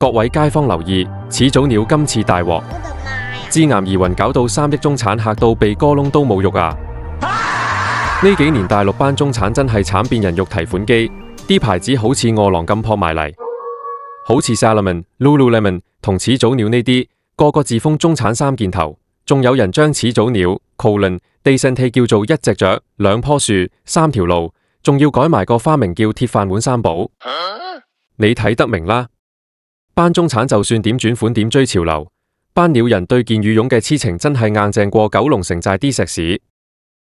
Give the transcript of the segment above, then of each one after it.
各位街坊留意，始祖鳥今次大鑊，致癌疑雲搞到3億中產嚇到鼻哥窿都冇肉啊！呢幾年大陸班中產真係慘變人肉提款機，啲牌子好似餓狼咁撲埋嚟，好似 Salomon、Lululemon 同始祖鳥呢啲，個個自封中產三件頭，仲有人將始祖鳥、Decente 叫做一隻雀、兩棵樹、三條路，仲要改埋個花名叫鐵飯碗三寶。你睇得明啦。班中產就算點轉款點追潮流，班鳥人對件羽絨嘅痴情真係硬淨過九龍城寨啲石屎。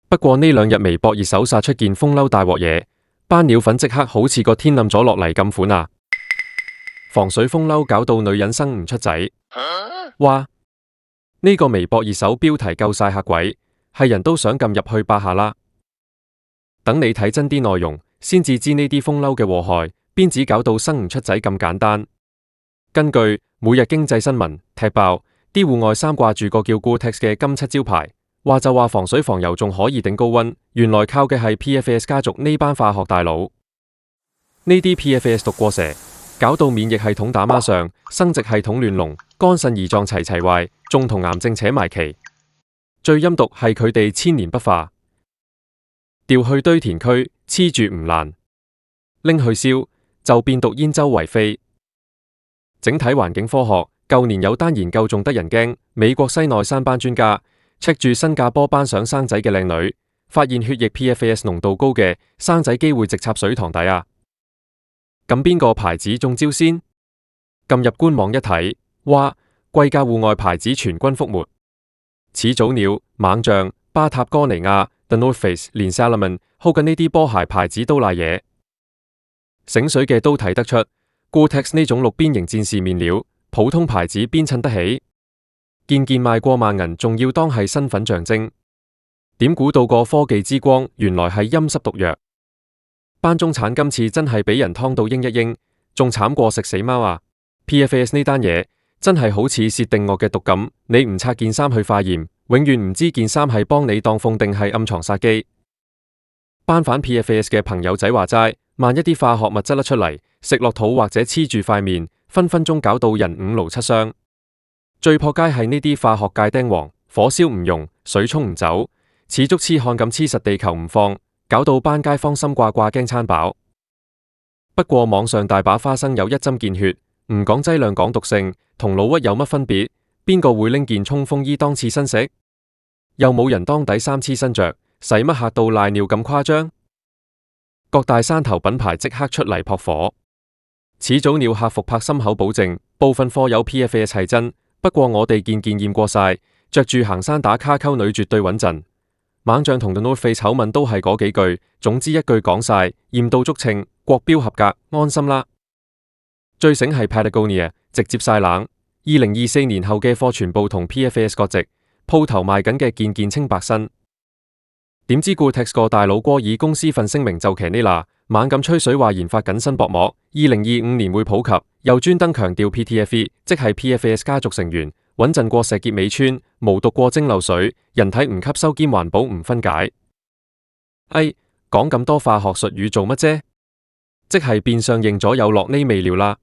不過呢兩日微博熱搜殺出件風褸大鑊嘢，班鳥粉即刻好似個天冧咗落嚟咁款啊！防水風褸搞到女人生唔出仔。哇！呢個微博熱搜標題夠晒嚇鬼，係人都想撳入去霸下啦。等你睇真啲內容，先至知呢啲風褸嘅禍害，邊止搞到生唔出仔咁簡單。根據每日經濟新聞踢爆，啲戶外衫掛住個叫 Gore-Tex 嘅金漆招牌，話就話防水防油仲可以頂高溫，原來靠嘅係 PFAS 家族呢班化學大佬。呢啲 PFAS 毒過蛇，搞到免疫系統打孖上，生殖系統亂龍，肝腎胰臟齊齊壞，仲同癌症扯埋旗。最陰毒係佢哋千年不化，掉去堆填區黐住唔爛，拎去燒就變毒煙周圍飛。整體環境科學，舊年有單研究仲得人驚，美國西奈山班專家 check 住新加坡班想生仔嘅靚女，發現血液 PFAS 濃度高嘅，生仔機會直插水塘底啊！咁邊個牌子中招先？撳入官網一睇，哇！貴價戶外牌子全軍覆沒，始祖鳥、猛將、巴塔哥尼亞、The North Face 連 Salomon、Hogan 呢啲波鞋牌子都賴嘢。醒水嘅都睇得出。Gore-Tex 呢種綠邊型戰士面料，普通牌子邊襯得起？件件賣過萬銀，仲要當係身份象徵。點估到個科技之光，原來係陰濕毒藥。班中產今次真係俾人劏到應一應，仲慘過食死貓啊 ！PFAS 呢單嘢真係好似薛定諤嘅毒咁，你唔拆件衫去化驗，永遠唔知件衫係幫你當鳳定係暗藏殺機。班反 PFAS 嘅朋友仔話齋，萬一啲化學物質甩出嚟，食落肚或者黐住塊面，分分鐘搞到人5勞7傷。最撲街係呢啲化學界釘王，火燒唔溶，水沖唔走，似足黐漢咁黐實地球唔放，搞到班街坊心掛掛驚餐飽。不過網上大把花生有一針見血，唔講劑量講毒性，同老屈有乜分別？邊個會拎件衝鋒衣當刺身食？又冇人當底衫黐身着，使乜嚇到賴尿咁誇張？各大山頭品牌即刻出嚟撲火。始祖鳥客服拍心口保證，部分貨有 PFAS 係真，不過我哋件件驗過晒，着住行山打卡溝女絕對穩陣。猛將同 The North Face 醜聞都係嗰幾句，總之一句講晒，驗到足稱，國標合格，安心啦。最醒係 Patagonia 直接晒冷，2024年後嘅貨全部同 PFAS 割席，鋪頭賣緊嘅件件清白身。點知 Gore-Tex 個大佬哥以公司份聲明就騎呢啦，猛咁吹水話研發緊新薄膜，2025年會普及，又專登強調 PTFE 即係 PFAS 家族成員，穩陣過石硤尾村，無毒過蒸餾水，人體唔吸收兼環保唔分解。講咁多化學術語做乜啫？即係變相認咗有落呢味料啦。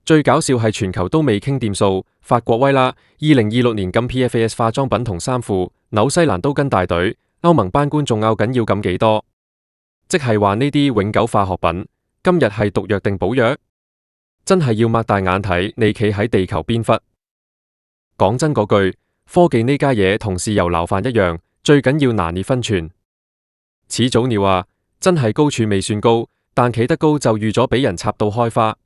最搞笑係全球都未傾掂數，法國威啦，2026年禁 PFAS 化妝品同衫褲，紐西蘭都跟大隊。歐盟班官仲拗緊要禁幾多，即係話呢啲永久化學品，今日係毒藥定補藥？真係要擘大眼睇，你企喺地球邊忽？講真嗰句，科技呢家嘢同豉油撈飯一樣，最緊要拿捏分寸。始祖鳥啊，真係高處未算高，但企得高就預咗俾人插到開花。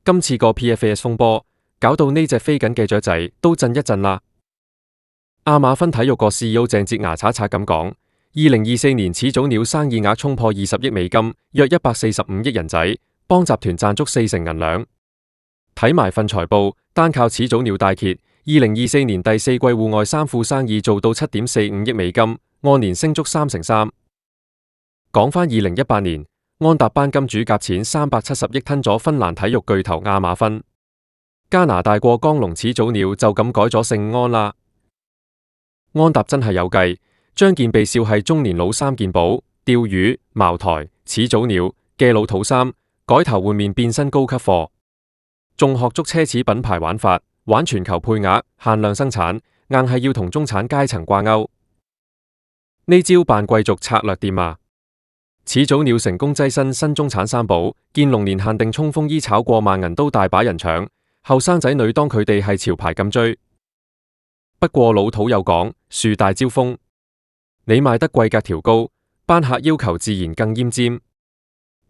今次個 PFAS 風波，搞到呢隻飛緊嘅雀仔都震一震啦。亞馬遜體育個 CEO 鄭捷牙刷刷咁講，2024年始祖鳥生意額衝破20億美金，約145億人仔，幫集團賺足40%銀兩。睇埋份財報，單靠始祖鳥大揭，2024年第四季戶外衫褲生意做到7.45億美金，按年升足3%。講返2018年，安踏班金主夾錢370億吞咗芬蘭體育巨頭亞馬遜。加拿大過江龍始祖鳥就咁改咗姓安啦。安踏真係有計，將件被笑係中年老三件寶、釣魚、茅台、始祖鳥嘅老土衫改頭換面變身高級貨。仲學足奢侈品牌玩法，玩全球配額、限量生產，硬係要同中產階層掛鈎。呢招扮貴族策略掂啊！始祖鳥成功躋身新中產三寶，見龍年限定衝鋒衣炒過萬銀都大把人搶，後生仔女當佢哋係潮牌咁追。不過老土有講，樹大招風，你賣得貴，格調高，班客要求自然更奄尖。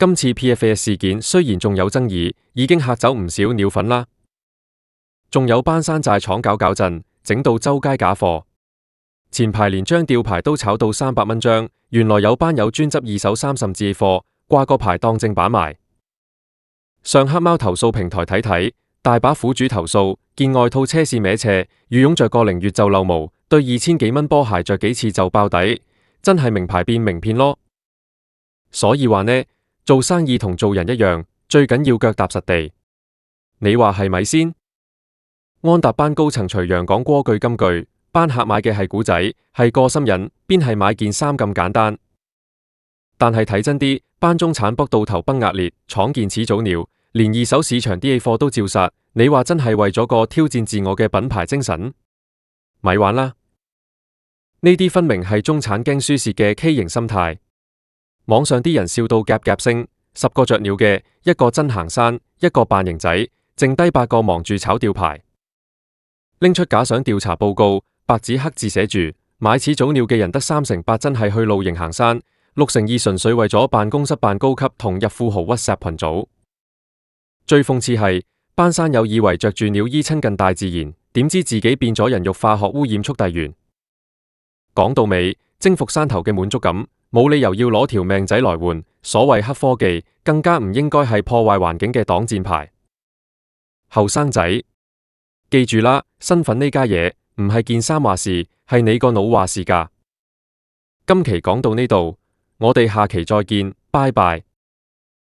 今次 PFAS 事件雖然仲有爭議，已經嚇走唔少鳥粉啦。仲有班山寨廠搞震，整到周街假貨。前排連張吊牌都炒到300蚊張，原來有班友專執二手衫甚至貨，掛個牌當正版賣。上黑貓投訴平台睇睇，大把苦主投訴，件外套車線歪斜，羽絨着個零月就漏毛，對2000幾蚊波鞋着幾次就爆底，真係名牌變名片咯。所以話呢，做生意同做人一樣，最緊要腳踏實地。你話係咪先？安踏班高層徐陽講過句金句，班客買嘅係古仔，係個心癮，邊係買件衫咁簡單。但係睇真啲，班中產卜到頭崩額裂，廠見始祖鳥，連二手市場啲 A 貨都照殺。你話真係為咗個挑戰自我嘅品牌精神？咪玩啦！呢啲分明係中產驚輸蝕嘅畸形心態。網上啲人笑到夾夾聲，10個着鳥嘅，一個真行山，一個扮型仔，剩低8個忙住炒吊牌。拎出假想調查報告，白紙黑字寫住買始祖鳥嘅人得38%真係去露營行山，62%純粹為咗辦公室扮高級同入富豪 WhatsApp 群組。最諷刺係班山友以為着住鳥衣親近大自然，點知自己變咗人肉化學污染速遞員。講到尾，征服山頭嘅滿足感，冇理由要攞條命仔來換。所謂黑科技，更加唔應該係破壞環境嘅擋箭牌。後生仔，記住啦，身份呢家嘢唔係件衫話事，係你個腦話事㗎。今期講到呢度，我哋下期再見，拜拜。